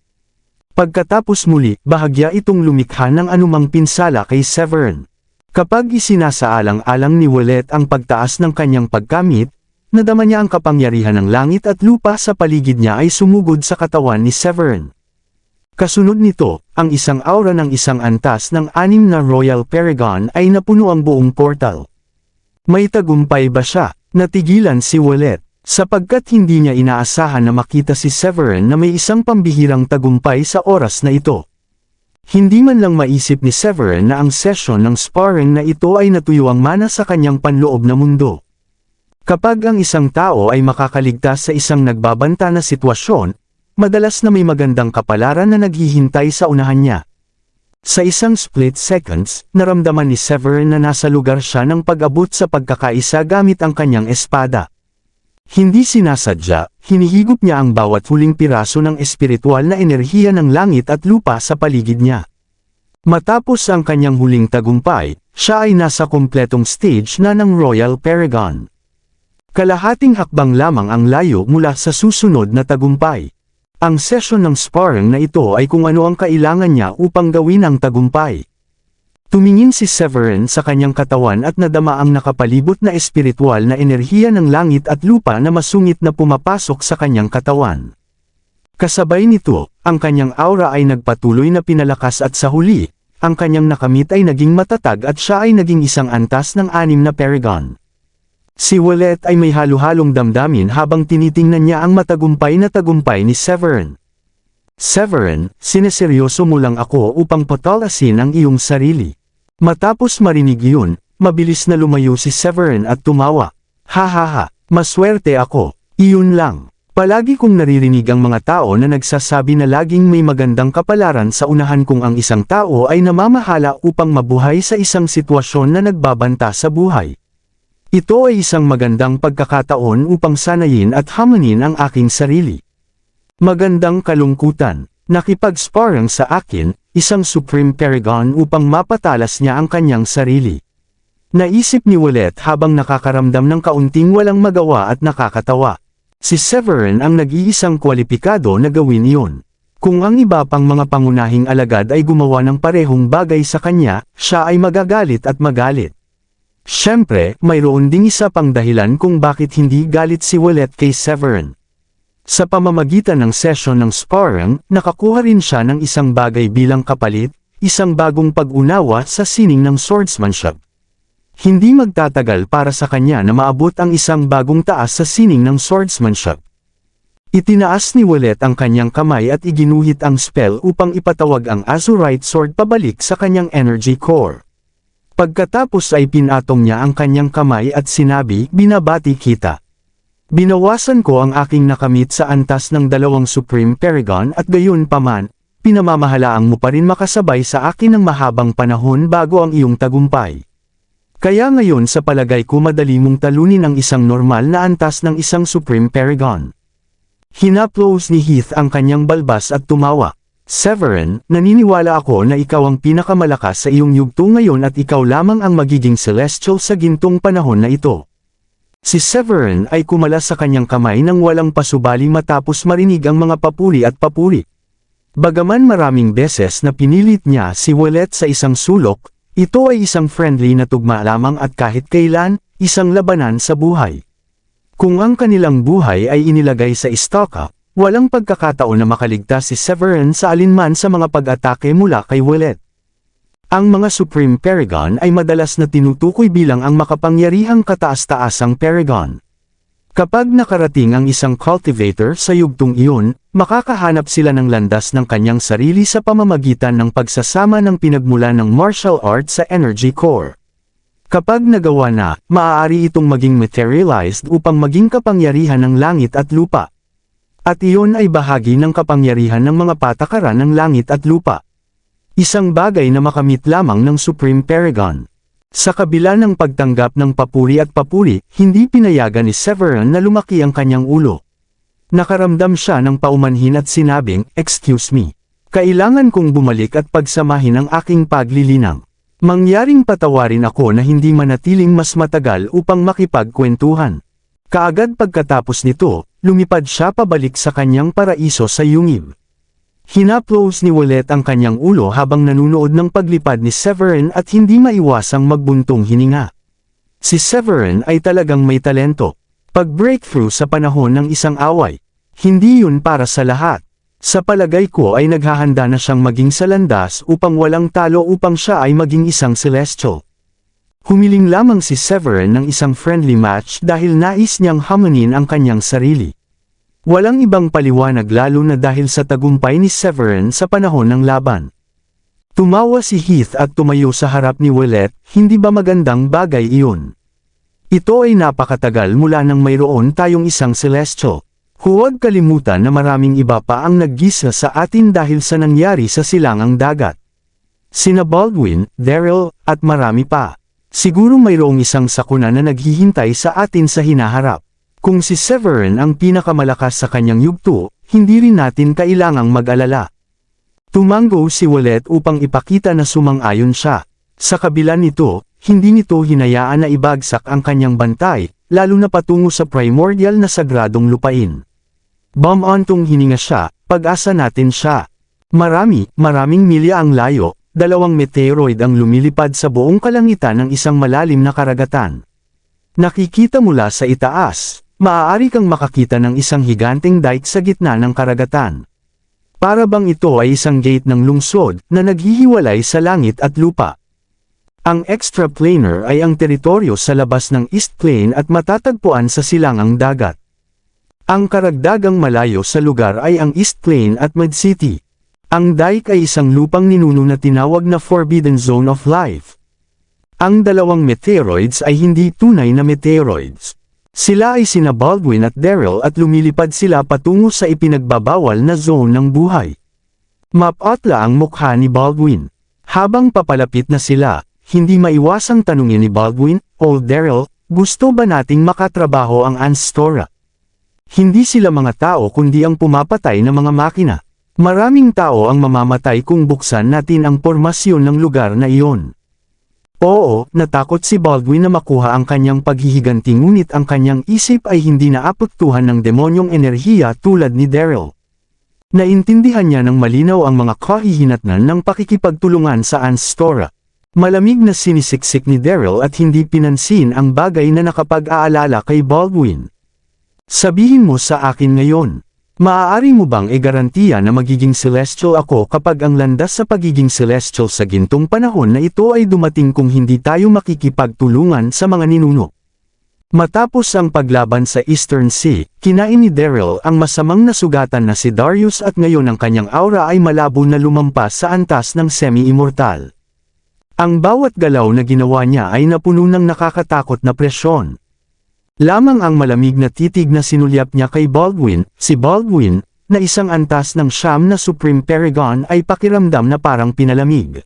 Pagkatapos muli, bahagya itong lumikha ng anumang pinsala kay Severin. Kapag isinasaalang-alang ni Ouellet ang pagtaas ng kanyang pagkamit, nadama niya ang kapangyarihan ng langit at lupa sa paligid niya ay sumugod sa katawan ni Severin. Kasunod nito, ang isang aura ng isang antas ng 6 na Royal Paragon ay napuno ang buong portal. May tagumpay ba siya? Natigilan si Ouellet, sapagkat hindi niya inaasahan na makita si Severin na may isang pambihirang tagumpay sa oras na ito. Hindi man lang maisip ni Severin na ang session ng sparring na ito ay natuyo ang mana sa kanyang panloob na mundo. Kapag ang isang tao ay makakaligtas sa isang nagbabanta na sitwasyon, madalas na may magandang kapalaran na naghihintay sa unahan niya. Sa isang split seconds, naramdaman ni Severin na nasa lugar siya ng pag-abot sa pagkakaisa gamit ang kanyang espada. Hindi sinasadya, hinihigop niya ang bawat huling piraso ng espiritual na enerhiya ng langit at lupa sa paligid niya. Matapos ang kanyang huling tagumpay, siya ay nasa kompletong stage na ng Royal Paragon. Kalahating hakbang lamang ang layo mula sa susunod na tagumpay. Ang sesyon ng sparring na ito ay kung ano ang kailangan niya upang gawin ang tagumpay. Tumingin si Severin sa kanyang katawan at nadama ang nakapalibot na espiritual na enerhiya ng langit at lupa na masungit na pumapasok sa kanyang katawan. Kasabay nito, ang kanyang aura ay nagpatuloy na pinalakas at sa huli, ang kanyang nakamit ay naging matatag at siya ay naging isang antas ng 6 na paragon. Si Willett ay may halo-halong damdamin habang tinitingnan niya ang matagumpay na tagumpay ni Severin. Severin, sineseryoso mo lang ako upang patalasin ang iyong sarili. Matapos marinig iyon, mabilis na lumayo si Severin at tumawa. Ha, maswerte ako, iyon lang. Palagi kong naririnig ang mga tao na nagsasabi na laging may magandang kapalaran sa unahan kung ang isang tao ay namamahala upang mabuhay sa isang sitwasyon na nagbabanta sa buhay. Ito ay isang magandang pagkakataon upang sanayin at hamanin ang aking sarili. Magandang kalungkutan, nakipag-sparring sa akin, isang Supreme Paragon upang mapatalas niya ang kanyang sarili. Naisip ni Willett habang nakakaramdam ng kaunting walang magawa at nakakatawa. Si Severin ang nag-iisang kwalipikado na gawin iyon. Kung ang iba pang mga pangunahing alagad ay gumawa ng parehong bagay sa kanya, siya ay magagalit at magalit. Siyempre, mayroon ding isa pang dahilan kung bakit hindi galit si Willett kay Severin. Sa pamamagitan ng sesyon ng sparring, nakakuha rin siya ng isang bagay bilang kapalit, isang bagong pag-unawa sa sining ng swordsmanship. Hindi magtatagal para sa kanya na maabot ang isang bagong taas sa sining ng swordsmanship. Itinaas ni Willett ang kanyang kamay at iginuhit ang spell upang ipatawag ang Azurite Sword pabalik sa kanyang energy core. Pagkatapos ay pinatong niya ang kanyang kamay at sinabi, binabati kita. Binawasan ko ang aking nakamit sa antas ng 2 Supreme Paragon at gayon paman, pinamamahalaang mo pa rin makasabay sa akin ng mahabang panahon bago ang iyong tagumpay. Kaya ngayon sa palagay ko madali mong talunin ang isang normal na antas ng isang Supreme Paragon. Hinaplos ni Heath ang kanyang balbas at tumawa. Severin, naniniwala ako na ikaw ang pinakamalakas sa iyong yugto ngayon at ikaw lamang ang magiging celestial sa gintong panahon na ito. Si Severin ay kumala sa kanyang kamay nang walang pasubali matapos marinig ang mga papuri at papuri. Bagaman maraming beses na pinilit niya si Willett sa isang sulok, ito ay isang friendly na tugma lamang at kahit kailan, isang labanan sa buhay. Kung ang kanilang buhay ay inilagay sa istaka, walang pagkakataon na makaligtas si Severin sa alinman sa mga pag-atake mula kay Willett. Ang mga Supreme Paragon ay madalas na tinutukoy bilang ang makapangyarihang kataas-taasang Paragon. Kapag nakarating ang isang cultivator sa yugtong iyon, makakahanap sila ng landas ng kanyang sarili sa pamamagitan ng pagsasama ng pinagmulan ng martial arts sa energy core. Kapag nagawa na, maaari itong maging materialized upang maging kapangyarihan ng langit at lupa. At iyon ay bahagi ng kapangyarihan ng mga patakaran ng langit at lupa. Isang bagay na makamit lamang ng Supreme Paragon. Sa kabila ng pagtanggap ng papuri at papuri, hindi pinayagan ni Severin na lumaki ang kanyang ulo. Nakaramdam siya ng paumanhin at sinabing, "Excuse me. Kailangan kong bumalik at pagsamahin ang aking paglilinang. Mangyaring patawarin ako na hindi manatiling mas matagal upang makipagkwentuhan." Kaagad pagkatapos nito, lumipad siya pabalik sa kanyang paraiso sa yungib. Hinaplos ni Willett ang kanyang ulo habang nanunood ng paglipad ni Severin at hindi maiwasang magbuntong hininga. Si Severin ay talagang may talento. Pag-breakthrough sa panahon ng isang away. Hindi yun para sa lahat. Sa palagay ko ay naghahanda na siyang maging sa landas upang walang talo upang siya ay maging isang celestial. Humiling lamang si Severin ng isang friendly match dahil nais niyang hamanin ang kanyang sarili. Walang ibang paliwanag lalo na dahil sa tagumpay ni Severin sa panahon ng laban. Tumawa si Heath at tumayo sa harap ni Willett, hindi ba magandang bagay iyon? Ito ay napakatagal mula nang mayroon tayong isang celestial. Huwag kalimutan na maraming iba pa ang naggisa sa atin dahil sa nangyari sa silangang dagat. Sina Baldwin, Daryl, at marami pa. Siguro mayroong isang sakuna na naghihintay sa atin sa hinaharap. Kung si Severin ang pinakamalakas sa kanyang yugto, hindi rin natin kailangang mag-alala. Tumango si Willett upang ipakita na sumang-ayon siya. Sa kabila nito, hindi nito hinayaan na ibagsak ang kanyang bantay, lalo na patungo sa primordial na sagradong lupain. Bumantong hininga siya, pag-asa natin siya. Maraming milya ang layo, 2 meteoroid ang lumilipad sa buong kalangitan ng isang malalim na karagatan. Nakikita mula sa itaas, maaari kang makakita ng isang higanteng dike sa gitna ng karagatan. Para bang ito ay isang gate ng lungsod na naghihiwalay sa langit at lupa. Ang extraplanar ay ang teritoryo sa labas ng East Plane at matatagpuan sa silangang dagat. Ang karagdagang malayo sa lugar ay ang East Plane at Mud City. Ang dike ay isang lupang ninuno na tinawag na Forbidden Zone of Life. Ang 2 meteoroids ay hindi tunay na meteoroids. Sila ay sina Baldwin at Daryl at lumilipad sila patungo sa ipinagbabawal na zone ng buhay. Mapatla ang mukha ni Baldwin. Habang papalapit na sila, hindi maiwasang tanungin ni Baldwin, "O Daryl, gusto ba nating makatrabaho ang Anstora?" Hindi sila mga tao kundi ang pumapatay na mga makina. Maraming tao ang mamamatay kung buksan natin ang pormasyon ng lugar na iyon. Oo, natakot si Baldwin na makuha ang kanyang paghihiganti ngunit ang kanyang isip ay hindi naapektuhan ng demonyong enerhiya tulad ni Daryl. Naintindihan niya ng malinaw ang mga kahihinatnan ng pakikipagtulungan sa Anstora. Malamig na sinisiksik ni Daryl at hindi pinansin ang bagay na nakapag-aalala kay Baldwin. Sabihin mo sa akin ngayon, maaari mo bang igarantiya na magiging celestial ako kapag ang landas sa pagiging celestial sa gintong panahon na ito ay dumating kung hindi tayo makikipagtulungan sa mga ninuno? Matapos ang paglaban sa Eastern Sea, kinain ni Daryl ang masamang nasugatan na si Darius at ngayon ang kanyang aura ay malabo na lumampas sa antas ng semi-immortal. Ang bawat galaw na ginawa niya ay napuno ng nakakatakot na presyon. Lamang ang malamig na titig na sinulyap niya kay Baldwin, si Baldwin, na isang antas ng siyam na Supreme Paragon ay pakiramdam na parang pinalamig.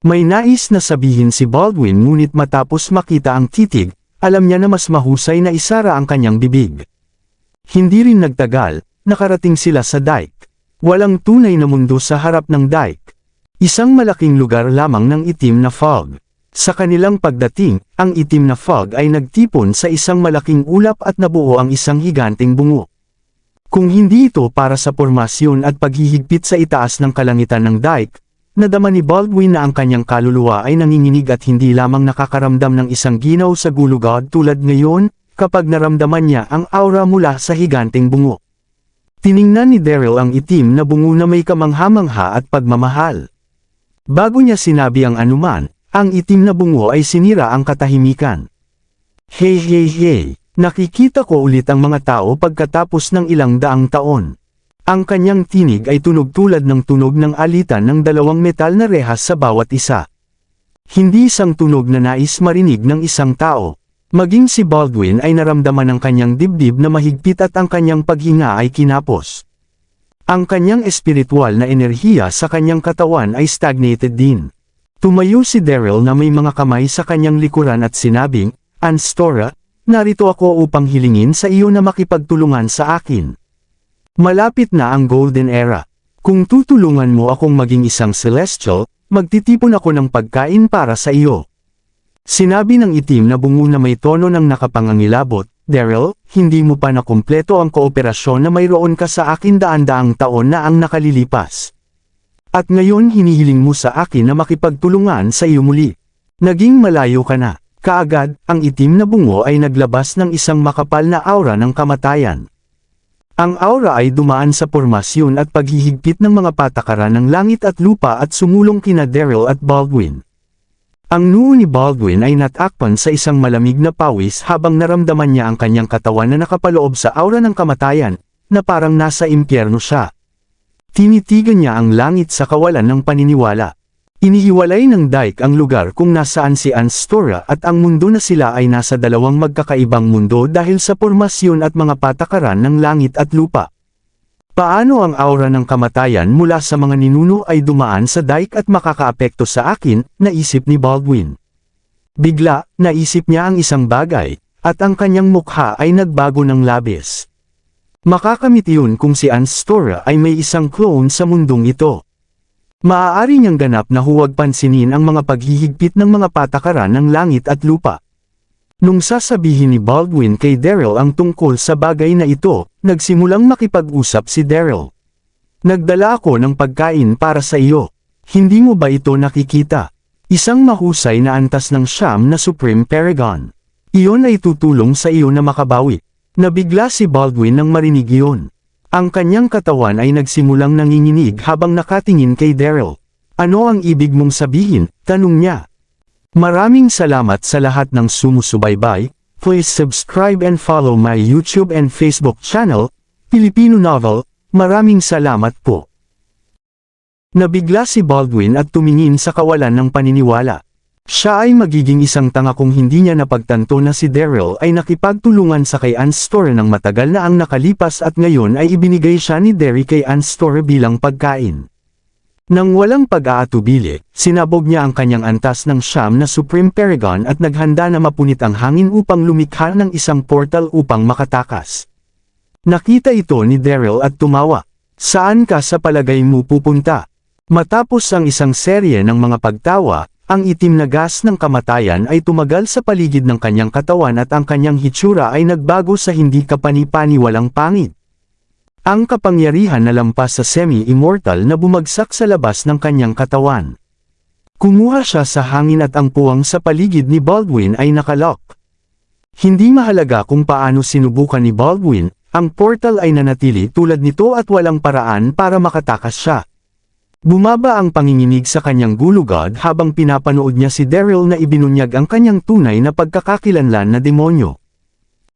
May nais na sabihin si Baldwin ngunit matapos makita ang titig, alam niya na mas mahusay na isara ang kanyang bibig. Hindi rin nagtagal, nakarating sila sa dike. Walang tunay na mundo sa harap ng dike. Isang malaking lugar lamang ng itim na fog. Sa kanilang pagdating, ang itim na fog ay nagtipon sa isang malaking ulap at nabuo ang isang higanteng bungo. Kung hindi ito para sa pormasyon at paghihigpit sa itaas ng kalangitan ng dike, nadama ni Baldwin na ang kanyang kaluluwa ay nanginginig at hindi lamang nakakaramdam ng isang ginaw sa gulugod tulad ngayon, kapag naramdaman niya ang aura mula sa higanteng bungo. Tiningnan ni Daryl ang itim na bungo na may kamangha-mangha at pagmamahal. Bago niya sinabi ang anuman, ang itim na bungo ay sinira ang katahimikan. Hey, nakikita ko ulit ang mga tao pagkatapos ng ilang daang taon. Ang kanyang tinig ay tunog tulad ng tunog ng alitan ng 2 metal na rehas sa bawat isa. Hindi isang tunog na nais marinig ng isang tao. Maging si Baldwin ay naramdaman ng kanyang dibdib na mahigpit at ang kanyang paghinga ay kinapos. Ang kanyang espiritual na enerhiya sa kanyang katawan ay stagnated din. Tumayo si Daryl na may mga kamay sa kanyang likuran at sinabing, "Anstora, narito ako upang hilingin sa iyo na makipagtulungan sa akin. Malapit na ang Golden Era. Kung tutulungan mo akong maging isang celestial, magtitipon ako ng pagkain para sa iyo." Sinabi ng itim na bungo na may tono ng nakapangangilabot, "Daryl, hindi mo pa nakumpleto ang kooperasyon na mayroon ka sa akin daan-daang taon na ang nakalilipas. At ngayon hinihiling mo sa akin na makipagtulungan sa iyo muli. Naging malayo ka na." Kaagad, ang itim na bungo ay naglabas ng isang makapal na aura ng kamatayan. Ang aura ay dumaan sa pormasyon at paghihigpit ng mga patakaran ng langit at lupa at sumulong kina Daryl at Baldwin. Ang noo ni Baldwin ay natakpan sa isang malamig na pawis habang naramdaman niya ang kanyang katawan na nakapaloob sa aura ng kamatayan, na parang nasa impyerno siya. Tinitigan niya ang langit sa kawalan ng paniniwala. Inihiwalay ng dike ang lugar kung nasaan si Anstora at ang mundo na sila ay nasa 2 magkakaibang mundo dahil sa pormasyon at mga patakaran ng langit at lupa. Paano ang aura ng kamatayan mula sa mga ninuno ay dumaan sa dike at makakaapekto sa akin, naisip ni Baldwin. Bigla, naisip niya ang isang bagay, at ang kanyang mukha ay nagbago ng labis. Makakamit iyon kung si Anstora ay may isang clone sa mundong ito. Maaari niyang ganap na huwag pansinin ang mga paghihigpit ng mga patakaran ng langit at lupa. Nung sasabihin ni Baldwin kay Daryl ang tungkol sa bagay na ito, nagsimulang makipag-usap si Daryl. Nagdala ako ng pagkain para sa iyo. Hindi mo ba ito nakikita? Isang mahusay na antas ng siyam na Supreme Paragon. Iyon ay tutulong sa iyo na makabawi. Nabigla si Baldwin nang marinig iyon. Ang kanyang katawan ay nagsimulang nanginginig habang nakatingin kay Daryl. Ano ang ibig mong sabihin? Tanong niya. Maraming salamat sa lahat ng sumusubaybay. Please subscribe and follow my YouTube and Facebook channel, Filipino Novel. Maraming salamat po. Nabigla si Baldwin at tumingin sa kawalan ng paniniwala. Siya ay magiging isang tanga kung hindi niya napagtanto na si Daryl ay nakipagtulungan sa kay Ann Store ng matagal na ang nakalipas at ngayon ay ibinigay siya ni Derry kay Ann Store bilang pagkain. Nang walang pag-aatubili, sinabog niya ang kanyang antas ng siyam na Supreme Paragon at naghanda na mapunit ang hangin upang lumikha ng isang portal upang makatakas. Nakita ito ni Daryl at tumawa. Saan ka sa palagay mo pupunta? Matapos ang isang serye ng mga pagtawa, ang itim na gas ng kamatayan ay tumagal sa paligid ng kanyang katawan at ang kanyang hitsura ay nagbago sa hindi kapani-paniwalang pangit. Ang kapangyarihan na lampas sa semi-immortal na bumagsak sa labas ng kanyang katawan. Kumuha siya sa hangin at ang puwang sa paligid ni Baldwin ay nakalock. Hindi mahalaga kung paano sinubukan ni Baldwin, ang portal ay nanatili tulad nito at walang paraan para makatakas siya. Bumaba ang panginginig sa kanyang gulugod habang pinapanood niya si Daryl na ibinunyag ang kanyang tunay na pagkakakilanlan na demonyo.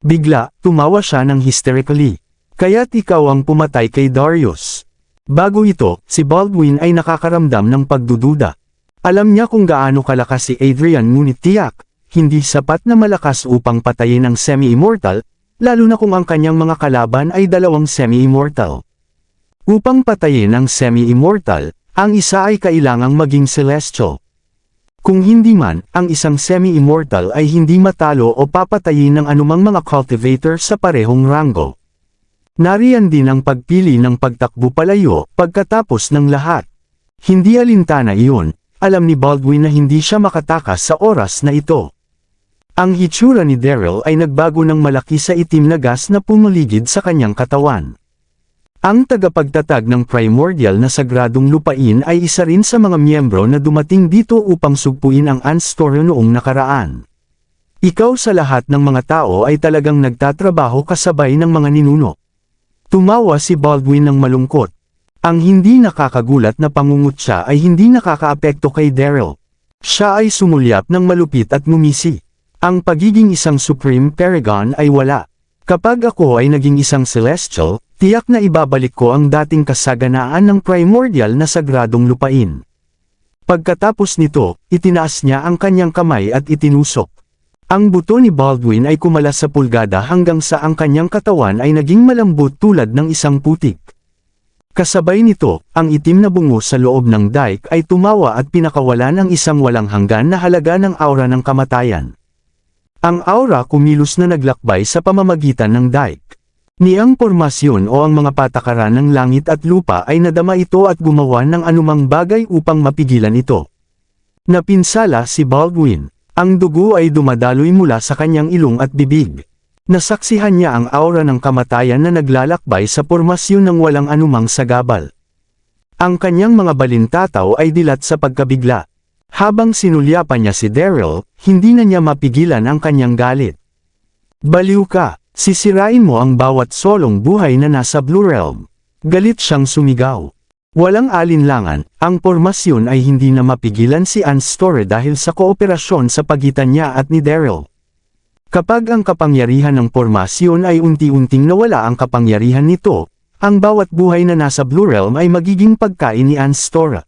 Bigla, tumawa siya ng hysterically. Kaya't ikaw ang pumatay kay Darius. Bago ito, si Baldwin ay nakakaramdam ng pagdududa. Alam niya kung gaano kalakas si Adrian ngunit tiyak, hindi sapat na malakas upang patayin ang semi-immortal, lalo na kung ang kanyang mga kalaban ay dalawang semi-immortal. Upang patayin ang semi-immortal, ang isa ay kailangang maging celestial. Kung hindi man, ang isang semi-immortal ay hindi matalo o papatayin ng anumang mga cultivator sa parehong rango. Nariyan din ang pagpili ng pagtakbo palayo pagkatapos ng lahat. Hindi alintana iyon, alam ni Baldwin na hindi siya makatakas sa oras na ito. Ang hitsura ni Daryl ay nagbago ng malaki sa itim na gas na pumaligid sa kanyang katawan. Ang tagapagtatag ng primordial na sagradong lupain ay isa rin sa mga miyembro na dumating dito upang sugpuin ang Ann Store noong nakaraan. Ikaw sa lahat ng mga tao ay talagang nagtatrabaho kasabay ng mga ninuno. Tumawa si Baldwin ng malungkot. Ang hindi nakakagulat na pangungutya ay hindi nakakaapekto kay Daryl. Siya ay sumulyap ng malupit at ngumisi. Ang pagiging isang Supreme Paragon ay wala. Kapag ako ay naging isang Celestial, tiyak na ibabalik ko ang dating kasaganaan ng primordial na sagradong lupain. Pagkatapos nito, itinaas niya ang kanyang kamay at itinusok. Ang buto ni Baldwin ay kumalas sa pulgada hanggang sa ang kanyang katawan ay naging malambot tulad ng isang putik. Kasabay nito, ang itim na bungo sa loob ng dike ay tumawa at pinakawalan ang isang walang hanggan na halaga ng aura ng kamatayan. Ang aura kumilos na naglakbay sa pamamagitan ng dike. Ni ang pormasyon o ang mga patakaran ng langit at lupa ay nadama ito at gumawa ng anumang bagay upang mapigilan ito. Napinsala si Baldwin. Ang dugo ay dumadaloy mula sa kanyang ilong at bibig. Nasaksihan niya ang aura ng kamatayan na naglalakbay sa pormasyon ng walang anumang sagabal. Ang kanyang mga balintataw ay dilat sa pagkabigla. Habang sinulyapan niya si Daryl, hindi na niya mapigilan ang kanyang galit. Baliw ka, sisirain mo ang bawat solong buhay na nasa Blue Realm. Galit siyang sumigaw. Walang alinlangan, ang pormasyon ay hindi na mapigilan si Ann Store dahil sa kooperasyon sa pagitan niya at ni Daryl. Kapag ang kapangyarihan ng pormasyon ay unti-unting nawala ang kapangyarihan nito, ang bawat buhay na nasa Blue Realm ay magiging pagkain ni Ann Store.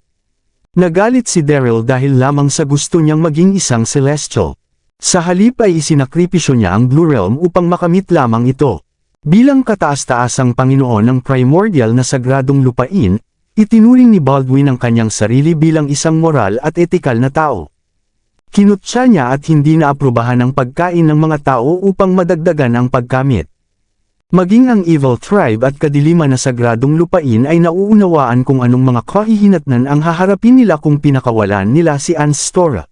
Nagalit si Daryl dahil lamang sa gusto niyang maging isang celestial. Sa halip ay isinakripisyo niya ang Blue Realm upang makamit lamang ito. Bilang kataas-taasang Panginoon ng primordial na sagradong lupain, itinuring ni Baldwin ang kanyang sarili bilang isang moral at etikal na tao. Kinutya niya at hindi naaprubahan ang pagkain ng mga tao upang madagdagan ang pagkamit. Maging ang Evil Tribe at kadiliman na sagradong lupain ay nauunawaan kung anong mga kahihinatnan ang haharapin nila kung pinakawalan nila si Ann Store.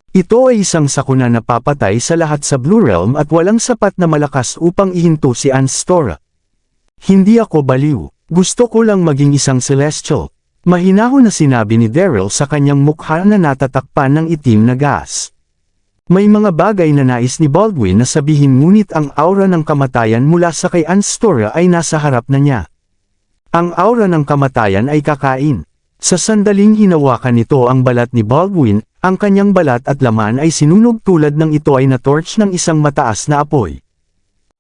Ito ay isang sakuna na papatay sa lahat sa Blue Realm at walang sapat na malakas upang ihinto si Anstora. Hindi ako baliw. Gusto ko lang maging isang celestial. Mahinahon na sinabi ni Daryl sa kanyang mukha na natatakpan ng itim na gas. May mga bagay na nais ni Baldwin na sabihin ngunit ang aura ng kamatayan mula sa kay Anstora ay nasa harap na niya. Ang aura ng kamatayan ay kakain. Sa sandaling hinawakan nito ang balat ni Baldwin, ang kanyang balat at laman ay sinunog tulad ng ito ay na-torch ng isang mataas na apoy.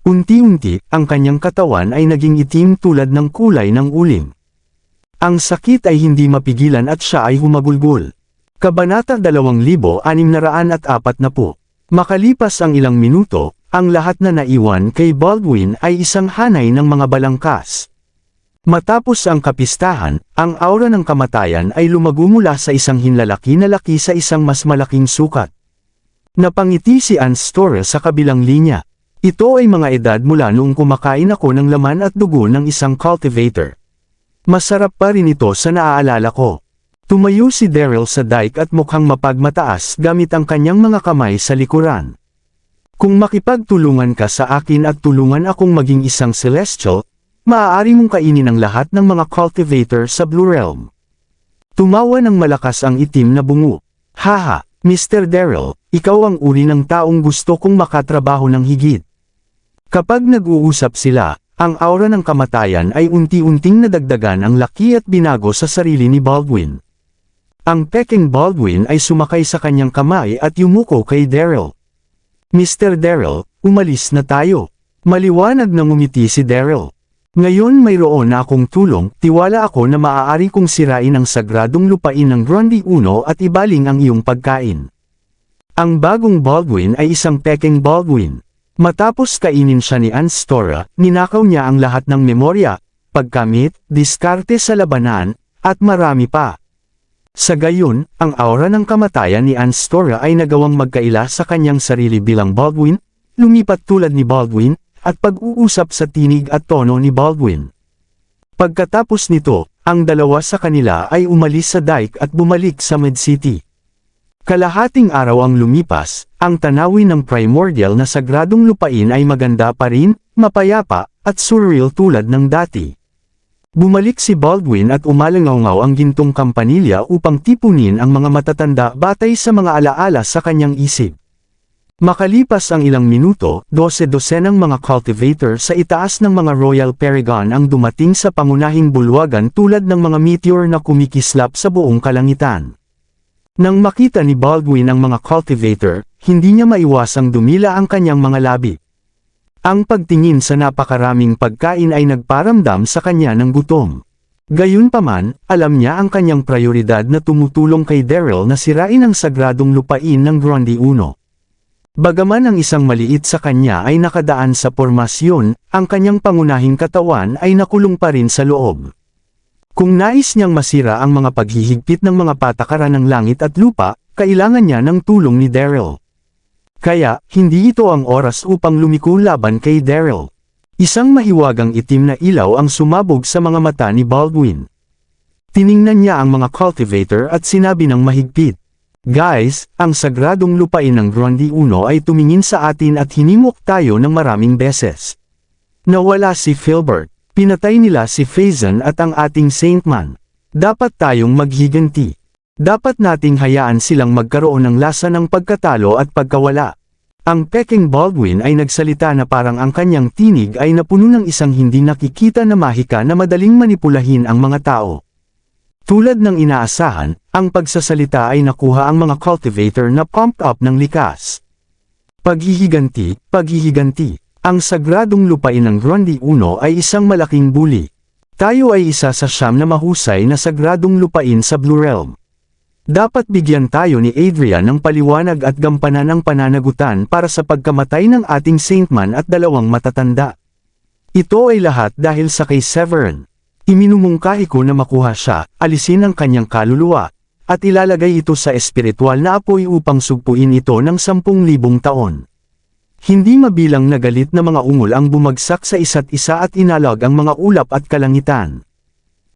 Unti-unti, ang kanyang katawan ay naging itim tulad ng kulay ng uling. Ang sakit ay hindi mapigilan at siya ay humagulgol. Kabanata 2640. Makalipas ang ilang minuto, ang lahat na naiwan kay Baldwin ay isang hanay ng mga balangkas. Matapos ang kapistahan, ang aura ng kamatayan ay lumago mula sa isang hinlalaki na laki sa isang mas malaking sukat. Napangiti si Anstora sa kabilang linya. Ito ay mga edad mula noong kumakain ako ng laman at dugo ng isang cultivator. Masarap pa rin ito sa naaalala ko. Tumayo si Daryl sa dike at mukhang mapagmataas gamit ang kanyang mga kamay sa likuran. Kung makipagtulungan ka sa akin at tulungan akong maging isang celestial, maaari mong kainin ang lahat ng mga cultivator sa Blue Realm. Tumawa ng malakas ang itim na bungo. Haha, Mr. Daryl, ikaw ang uri ng taong gusto kong makatrabaho ng higit. Kapag nag-uusap sila, ang aura ng kamatayan ay unti-unting nadagdagan ang laki at binago sa sarili ni Baldwin. Ang peking Baldwin ay sumakay sa kanyang kamay at yumuko kay Daryl. Mr. Daryl, umalis na tayo. Maliwanag na ngumiti si Daryl. Ngayon mayroon na akong tulong, tiwala ako na maaari kong sirain ang sagradong lupain ng Grundy 1 at ibaling ang iyong pagkain. Ang bagong Baldwin ay isang peking Baldwin. Matapos kainin siya ni Anstora, ninakaw niya ang lahat ng memorya, pagkamit, diskarte sa labanan, at marami pa. Sa gayon, ang aura ng kamatayan ni Anstora ay nagawang magkaila sa kanyang sarili bilang Baldwin, lumipat tulad ni Baldwin, at pag-uusap sa tinig at tono ni Baldwin. Pagkatapos nito, ang dalawa sa kanila ay umalis sa dike at bumalik sa Mid-City. Kalahating araw ang lumipas, ang tanawin ng primordial na sagradong lupain ay maganda pa rin, mapayapa, at surreal tulad ng dati. Bumalik si Baldwin at umalangaw ang gintong kampanilya upang tipunin ang mga matatanda batay sa mga alaala sa kanyang isip. Makalipas ang ilang minuto, 12-dosenang mga cultivator sa itaas ng mga Royal Paragon ang dumating sa pangunahing bulwagan tulad ng mga meteor na kumikislap sa buong kalangitan. Nang makita ni Baldwin ang mga cultivator, hindi niya maiwasang dumila ang kanyang mga labi. Ang pagtingin sa napakaraming pagkain ay nagparamdam sa kanya ng gutom. Gayunpaman, alam niya ang kanyang prioridad na tumutulong kay Daryl na sirain ang sagradong lupain ng Grundy 1. Bagaman ang isang maliit sa kanya ay nakadaan sa pormasyon, ang kanyang pangunahing katawan ay nakulong pa rin sa loob. Kung nais niyang masira ang mga paghihigpit ng mga patakaran ng langit at lupa, kailangan niya ng tulong ni Daryl. Kaya, hindi ito ang oras upang lumiko laban kay Daryl. Isang mahiwagang itim na ilaw ang sumabog sa mga mata ni Baldwin. Tiningnan niya ang mga cultivator at sinabi ng mahigpit, "Guys, ang sagradong lupain ng Grundy 1 ay tumingin sa atin at hinimok tayo ng maraming beses. Nawala si Filbert, pinatay nila si Faison at ang ating Saintman. Dapat tayong maghiganti. Dapat nating hayaan silang magkaroon ng lasa ng pagkatalo at pagkawala." Ang peking Baldwin ay nagsalita na parang ang kanyang tinig ay napuno ng isang hindi nakikita na mahika na madaling manipulahin ang mga tao. Tulad ng inaasahan, ang pagsasalita ay nakuha ang mga cultivator na pumped up ng likas. Paghihiganti, paghihiganti. Ang sagradong lupain ng Grundy 1 ay isang malaking buli. Tayo ay isa sa 9 na mahusay na sagradong lupain sa Blue Realm. Dapat bigyan tayo ni Adrian ng paliwanag at gampanan ang pananagutan para sa pagkamatay ng ating Saintman at 2 matatanda. Ito ay lahat dahil sa kay Severin. Iminumungkahi ko na makuha siya, alisin ang kanyang kaluluwa, at ilalagay ito sa espiritual na apoy upang sugpuin ito ng 10,000 taon. Hindi mabilang na galit na mga ungol ang bumagsak sa isa't isa at inalog ang mga ulap at kalangitan.